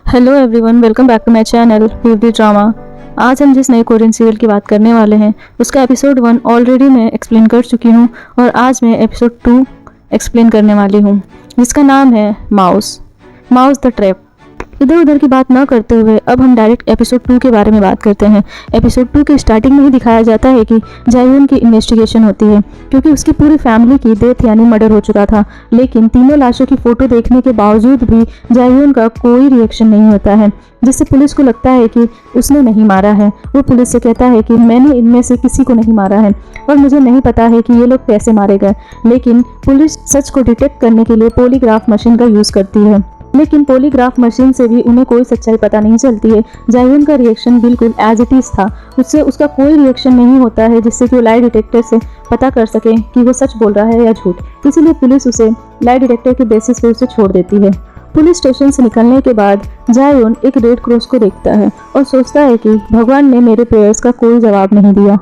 Hello everyone, welcome back to my channel PUD drama. आज हम जिस नए कोरियन सीरियल की बात करने वाले हैं उसका एपिसोड 1 ऑलरेडी मैं एक्सप्लेन कर चुकी हूँ और आज मैं एपिसोड 2 एक्सप्लेन करने वाली हूँ, जिसका नाम है माउस द ट्रैप। इधर उधर की बात न करते हुए अब हम डायरेक्ट एपिसोड 2 के बारे में बात करते हैं। एपिसोड 2 के स्टार्टिंग में ही दिखाया जाता है कि जाययून की इन्वेस्टिगेशन होती है, क्योंकि उसकी पूरी फैमिली की डेथ यानी मर्डर हो चुका था। लेकिन तीनों लाशों की फोटो देखने के बावजूद भी जाययून का कोई रिएक्शन नहीं होता है, जिससे पुलिस को लगता है कि उसने नहीं मारा है। वो पुलिस से कहता है कि मैंने इनमें से किसी को नहीं मारा है और मुझे नहीं पता है कि ये लोग कैसे मारे गए। लेकिन पुलिस सच को डिटेक्ट करने के लिए पॉलीग्राफ मशीन का यूज करती है, लेकिन पॉलीग्राफ मशीन से भी उन्हें कोई सच्चाई पता नहीं चलती है। जाययून का रिएक्शन बिल्कुल एज इट इज था, उससे उसका कोई रिएक्शन नहीं होता है जिससे कि वो लाई डिटेक्टर से पता कर सके कि वो सच बोल रहा है या झूठ। इसीलिए पुलिस उसे लाई डिटेक्टर के बेसिस पे उसे छोड़ देती है। पुलिस स्टेशन से निकलने के बाद जाययून एक रेड क्रॉस को देखता है और सोचता है कि भगवान ने मेरे प्रेयर्स का कोई जवाब नहीं दिया।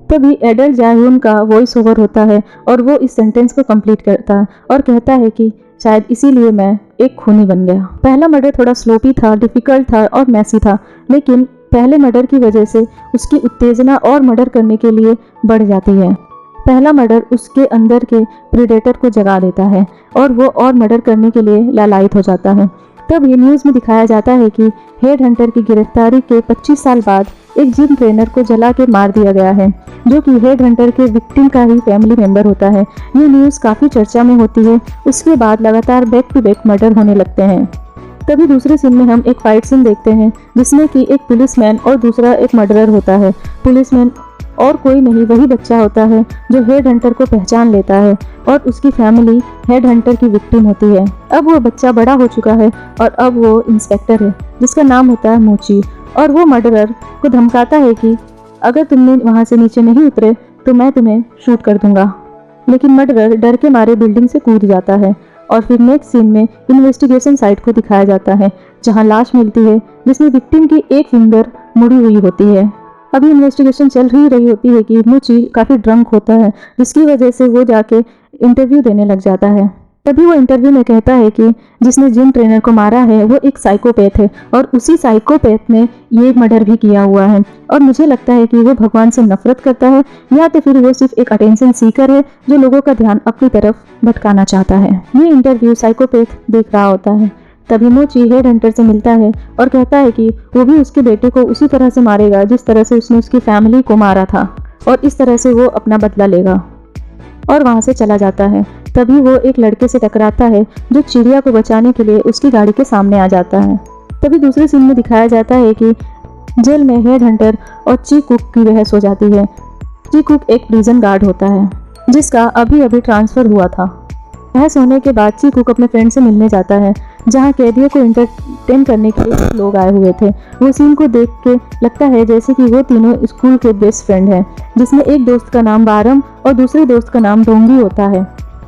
तभी एडल्ट जाययून का वॉइस ओवर होता है और वो इस सेंटेंस को कंप्लीट करता है और कहता है कि शायद इसीलिए मैं एक खूनी बन गया। पहला मर्डर थोड़ा स्लोपी था, डिफिकल्ट था और मैसी था, लेकिन पहले मर्डर की वजह से उसकी उत्तेजना और मर्डर करने के लिए बढ़ जाती है। पहला मर्डर उसके अंदर के प्रेडेटर को जगा देता है और वो और मर्डर करने के लिए लालायित हो जाता है। तब ये न्यूज़ में दिखाया जाता है कि हेड हंटर की गिरफ्तारी के 25 साल बाद एक जिम ट्रेनर को जला के मार दिया गया है, जो कि हेड हंटर के विक्टिम का ही फैमिली मेंबर होता है। ये न्यूज़ काफ़ी चर्चा में होती है। उसके बाद लगातार बैक टू बैक मर्डर होने लगते हैं। तभी दूसरे सीन में हम एक फाइट सीन देखते हैं जिसमें कि एक पुलिसमैन और दूसरा एक मर्डरर होता है। पुलिसमैन और कोई नहीं, वही बच्चा होता है जो हेड हंटर को पहचान लेता है और उसकी फैमिली हेड हंटर की विक्टिम होती है। अब वो बच्चा बड़ा हो चुका है और अब वो इंस्पेक्टर है जिसका नाम होता है मोची, और वो मर्डरर को धमकाता है कि अगर तुमने वहाँ से नीचे नहीं उतरे तो मैं तुम्हें शूट कर दूंगा। लेकिन मर्डरर डर के मारे बिल्डिंग से कूद जाता है। और फिर नेक्स्ट सीन में इन्वेस्टिगेशन साइट को दिखाया जाता है जहाँ लाश मिलती है जिसमें विक्टिम की एक फिंगर मुड़ी हुई होती है। अभी इन्वेस्टिगेशन चल ही रही होती है कि मोची काफ़ी ड्रंक होता है, जिसकी वजह से वो जाके इंटरव्यू देने लग जाता है। तभी वो इंटरव्यू में कहता है कि जिसने जिम ट्रेनर को मारा है वो एक साइकोपैथ है और उसी साइकोपैथ ने ये मर्डर भी किया हुआ है। और मुझे लगता है कि वो भगवान से नफरत करता है या तो फिर वो सिर्फ एक अटेंशन सीकर है जो लोगों का ध्यान अपनी तरफ भटकाना चाहता है। ये इंटरव्यू साइकोपैथ देख रहा होता है। तभी मोची हेड हंटर से मिलता है और कहता है कि वो भी उसके बेटे को उसी तरह से मारेगा जिस तरह से उसने उसकी फैमिली को मारा था, और इस तरह से वो अपना बदला लेगा और वहाँ से चला जाता है। तभी वो एक लड़के से टकराता है जो चिड़िया को बचाने के लिए उसकी गाड़ी के सामने आ जाता है। तभी दूसरे सीन में दिखाया जाता है कि जेल में हेड हंटर और ची कुक की बहस हो जाती है। ची कुक एक प्रिजन गार्ड होता है जिसका अभी अभी ट्रांसफ़र हुआ था। बहस होने के बाद ची कुक अपने फ्रेंड से मिलने जाता है जहाँ कैदियों को एंटरटेन करने के लिए लोग आए हुए थे। वो सीन को देख के लगता है जैसे कि वो तीनों स्कूल के बेस्ट फ्रेंड हैं, जिसमें एक दोस्त का नाम बारम और दूसरे दोस्त का नाम डोंगी होता है।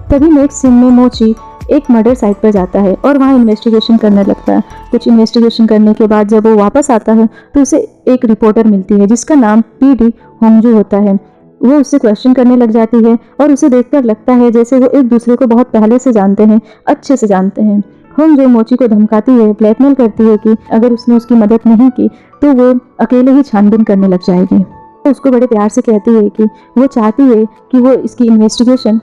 तभी नेक्स्ट सीन में मोची एक मर्डर साइट पर जाता है और वहाँ इन्वेस्टिगेशन करने लगता है। कुछ इन्वेस्टिगेशन करने के बाद जब वो वापस आता है तो उसे एक रिपोर्टर मिलती है जिसका नाम पीडी होंगजू होता है। वो उससे क्वेश्चन करने लग जाती है और उसे देखकर लगता है जैसे वो एक दूसरे को बहुत पहले से जानते हैं, अच्छे से जानते हैं। हम जो मोची को धमकाती है, ब्लैकमेल करती है कि अगर उसने उसकी मदद नहीं की तो वो अकेले ही छानबीन करने लग जाएगी। तो उसको बड़े प्यार से कहती है कि वो चाहती है कि वो इसकी इन्वेस्टिगेशन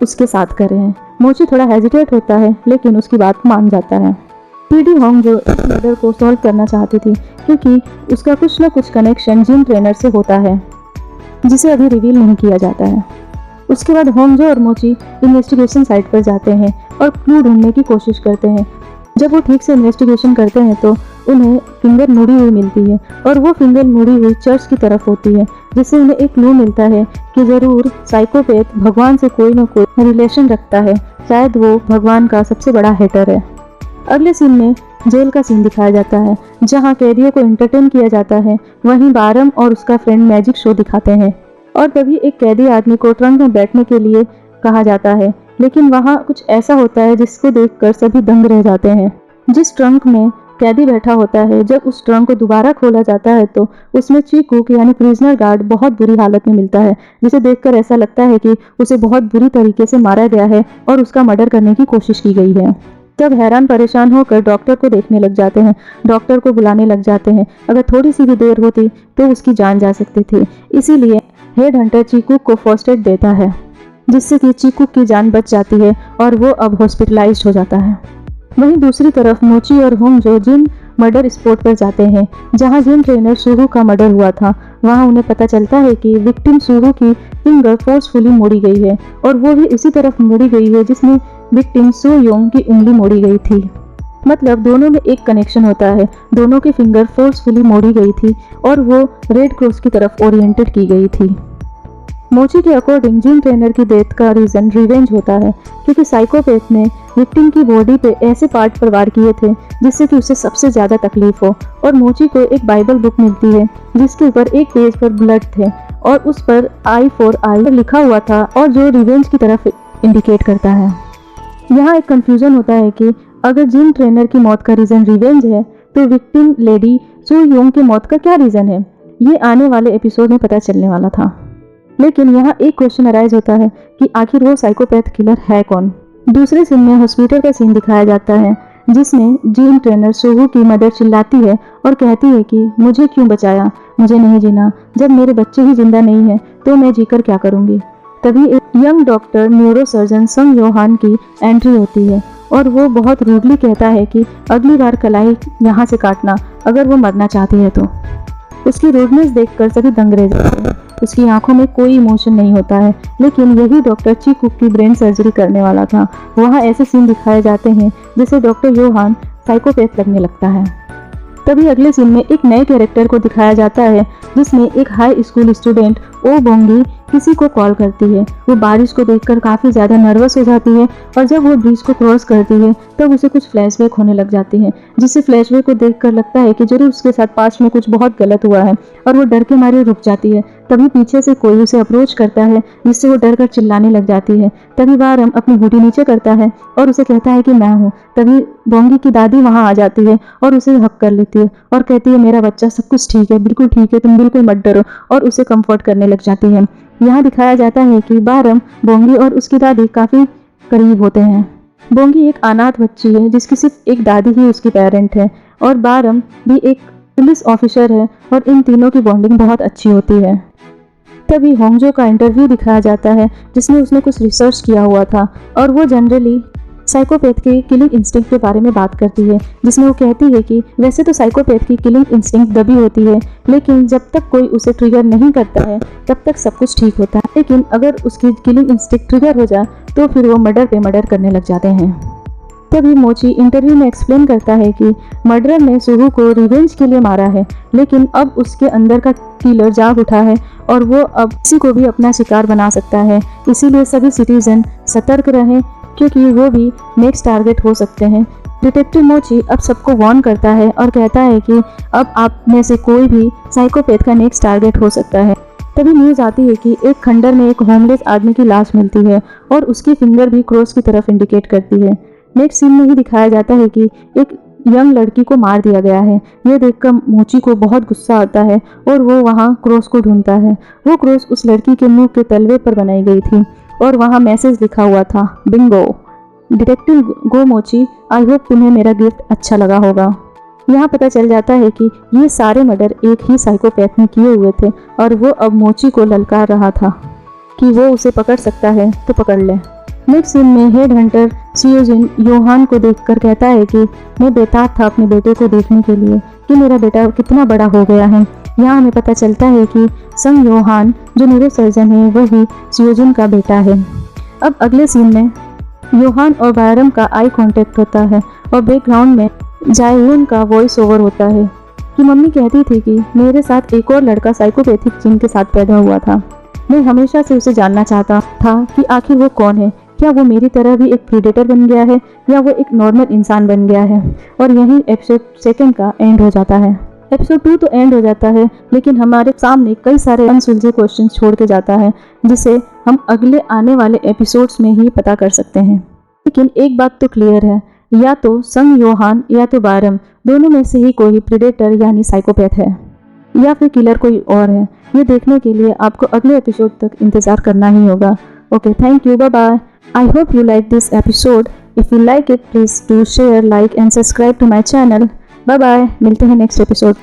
उसके साथ कर रहे हैं। मोची थोड़ा हेजिटेट होता है लेकिन उसकी बात मान जाता है। पीडी होंग जो इस मर्डर को सॉल्व करना चाहती थी क्योंकि उसका कुछ न कुछ कनेक्शन जिम ट्रेनर से होता है जिसे अभी रिवील नहीं किया जाता है। उसके बाद होंगजो और मोची इन्वेस्टिगेशन साइट पर जाते हैं और क्लू ढूंढने की कोशिश करते हैं। जब वो ठीक से इन्वेस्टिगेशन करते हैं तो उन्हें फिंगर मुड़ी हुई मिलती है और वो फिंगर मुड़ी हुई चर्च की तरफ होती है, जिससे उन्हें एक क्लू मिलता है कि ज़रूर साइकोपैथ भगवान से कोई न कोई रिलेशन रखता है। शायद वो भगवान का सबसे बड़ा हेटर है। अगले सीन में जेल का सीन दिखाया जाता है जहाँ कैदियों को एंटरटेन किया जाता है। वहीं बारम और उसका फ्रेंड मैजिक शो दिखाते हैं और तभी एक कैदी आदमी को ट्रंक में बैठने के लिए कहा जाता है, लेकिन वहाँ कुछ ऐसा होता है जिसको देखकर सभी दंग रह जाते हैं। जिस ट्रंक में कैदी बैठा होता है, जब उस ट्रंक को दोबारा खोला जाता है तो उसमें ची कुक यानी प्रिजनर गार्ड बहुत बुरी हालत में मिलता है, जिसे देखकर ऐसा लगता है कि उसे बहुत बुरी तरीके से मारा गया है और उसका मर्डर करने की कोशिश की गई है। तब हैरान परेशान होकर डॉक्टर को देखने लग जाते हैं, डॉक्टर को बुलाने लग जाते हैं। अगर थोड़ी सी भी देर होती तो उसकी जान जा सकती थी। इसीलिए हेड हंटर चीकू को फर्स्ट एड देता है, जिससे कि चीकू की जान बच जाती है और वो अब हॉस्पिटलाइज्ड हो जाता है। वहीं दूसरी तरफ मोची और होंगजो जिम मर्डर स्पॉट पर जाते हैं, जहां जिम ट्रेनर सुहू का मर्डर हुआ था। वहां उन्हें पता चलता है कि विक्टिम सुहू की फिंगर फोर्सफुली मोड़ी गई है और वो भी इसी तरफ मोड़ी गई है जिसमें विक्टिम सो योंग की उंगली मोड़ी गई थी। मतलब दोनों में एक कनेक्शन होता है, दोनों की फिंगर फोर्सफुली मोड़ी गई थी और वो रेड क्रॉस की तरफ ओरिएंटेड की गई थी। मोची के अकॉर्डिंग जिम ट्रेनर की डेथ का रीजन रिवेंज होता है, क्योंकि साइकोपैथ ने विक्टिम की बॉडी पे ऐसे पार्ट प्रवार किए थे जिससे कि उसे सबसे ज्यादा तकलीफ हो। और मोची को एक बाइबल बुक मिलती है जिसके ऊपर एक पेज पर ब्लड थे और उस पर आई फॉर आई लिखा हुआ था और जो रिवेंज की तरफ इंडिकेट करता है। यहाँ एक कंफ्यूजन होता है कि अगर जिम ट्रेनर की मौत का रीजन रिवेंज है तो विक्टिम लेडी सो योंग की मौत का क्या रीजन है, ये आने वाले एपिसोड में पता चलने वाला था। लेकिन यहाँ एक क्वेश्चन अराइज होता है कि आखिर वो साइकोपैथ किलर है कौन। दूसरे सीन में हॉस्पिटल का सीन दिखाया जाता है, जिसमें जिम ट्रेनर सुहू की मदर चिल्लाती है और कहती है कि मुझे क्यों बचाया, मुझे नहीं जीना, जब मेरे बच्चे ही जिंदा नहीं है तो मैं जीकर क्या करूंगी। तभी एक यंग डॉक्टर न्यूरोसर्जन संग योहान की एंट्री होती है और वो बहुत रूडली कहता है कि अगली बार कलाई यहाँ से काटना अगर वो मरना चाहती है तो। उसकी रूडनेस देखकर सभी दंग रह जाते हैं। उसकी आंखों में कोई इमोशन नहीं होता है, लेकिन यही डॉक्टर चीकू की ब्रेन सर्जरी करने वाला था। वहाँ ऐसे सीन दिखाए जाते हैं जिसे डॉक्टर योहान साइकोपैथ लगने लगता है। तभी अगले सीन में एक नए कैरेक्टर को दिखाया जाता है, जिसमें एक हाई स्कूल स्टूडेंट ओ बोंगी किसी को कॉल करती है। वो बारिश को देखकर काफ़ी ज़्यादा नर्वस हो जाती है और जब वो ब्रिज को क्रॉस करती है तब उसे कुछ फ्लैशबैक होने लग जाती है, जिससे फ्लैशबैक को देखकर लगता है कि जरूर उसके साथ पास्ट में कुछ बहुत गलत हुआ है और वो डर के मारे रुक जाती है। तभी पीछे से कोई उसे अप्रोच करता है, जिससे वो डर कर चिल्लाने लग जाती है। तभी बारम अपनी हुडी नीचे करता है और उसे कहता है कि मैं हूँ। तभी बोंगी की दादी वहाँ आ जाती है और उसे हक कर लेती है और कहती है मेरा बच्चा सब कुछ ठीक है, बिल्कुल ठीक है, तुम बिल्कुल मत डरो, और उसे कंफर्ट करने लग जाती है। यहाँ दिखाया जाता है कि बारम बोंगी और उसकी दादी काफ़ी करीब होते हैं। बोंगी एक अनाथ बच्ची है जिसकी सिर्फ एक दादी ही उसकी पेरेंट है और बारम भी एक पुलिस ऑफिसर है और इन तीनों की बॉन्डिंग बहुत अच्छी होती है। तभी होंगजो का इंटरव्यू दिखाया जाता है जिसमें उसने कुछ रिसर्च किया हुआ था और वो जनरली साइकोपैथ के किलिंग इंस्टिंक्ट के बारे में बात करती है, जिसमें वो कहती है कि वैसे तो साइकोपैथ की किलिंग इंस्टिंक्ट दबी होती है, लेकिन जब तक कोई उसे ट्रिगर नहीं करता है तब तक सब कुछ ठीक होता है, लेकिन अगर उसकी किलिंग इंस्टिंक्ट ट्रिगर हो जाए तो फिर वो मर्डर पे मर्डर करने लग जाते हैं। तभी मोची इंटरव्यू में एक्सप्लेन करता है कि मर्डरर ने सुहू को रिवेंज के लिए मारा है, लेकिन अब उसके अंदर का किलर जाग उठा है और वो अब किसी को भी अपना शिकार बना सकता है। इसीलिए सभी सिटीजन सतर्क रहें, क्योंकि वो भी नेक्स्ट टारगेट हो सकते हैं। डिटेक्टिव मोची अब सबको वार्न करता है और कहता है कि अब आप में से कोई भी साइकोपैथ का नेक्स्ट टारगेट हो सकता है। तभी न्यूज़ आती है कि एक खंडर में एक होमलेस आदमी की लाश मिलती है और उसकी फिंगर भी क्रॉस की तरफ इंडिकेट करती है। नेक्स्ट सीन में ही दिखाया जाता है कि एक यंग लड़की को मार दिया गया है। ये देखकर मोची को बहुत गुस्सा आता है और वो वहाँ क्रॉस को ढूंढता है। वो क्रॉस उस लड़की के मुंह के तलवे पर बनाई गई थी और वहाँ मैसेज लिखा हुआ था, बिंगो। डिटेक्टिव गो मोची, आई होप तुम्हें मेरा गिफ्ट अच्छा लगा होगा। यहाँ पता चल जाता है कि ये सारे मर्डर एक ही साइकोपैथ ने किए हुए थे और वो अब मोची को ललकार रहा था कि वो उसे पकड़ सकता है तो पकड़ ले। नेक्स्ट सीन में हेड हंटर सियोजिन योहान को देखकर कहता है कि मैं बेताब था अपने बेटे को देखने के लिए कि मेरा बेटा कितना बड़ा हो गया है। यहाँ हमें पता चलता है कि संग योहान जो न्यूरोसर्जन है वो भी सियोजिन का बेटा है। अब अगले सीन में योहान और बायरम का आई कांटेक्ट होता है और बैकग्राउंड में जायरून का वॉइस ओवर होता है कि मम्मी कहती थी कि मेरे साथ एक और लड़का साइकोपैथिक जीन के साथ पैदा हुआ था। मैं हमेशा से उसे जानना चाहता था कि आखिर वो कौन है, क्या वो मेरी तरह भी एक प्रीडेटर बन गया है या वो एक नॉर्मल इंसान बन गया है। और यही एपिसोड 2 का एंड हो जाता है। एपिसोड 2 तो एंड हो जाता है, लेकिन हमारे सामने कई सारे अनसुलझे क्वेश्चन छोड़ के जाता है, जिसे हम अगले आने वाले एपिसोड्स में ही पता कर सकते हैं। लेकिन एक बात तो क्लियर है, या तो संग योहान या तो बारम, दोनों में से ही कोई प्रीडेटर यानी साइकोपैथ है या फिर किलर कोई और है। ये देखने के लिए आपको अगले एपिसोड तक इंतजार करना ही होगा। Okay, thank you, bye bye. I hope you like this episode. If you like it please do share, like and subscribe to my channel. Bye bye, मिलते हैं नेक्स्ट एपिसोड।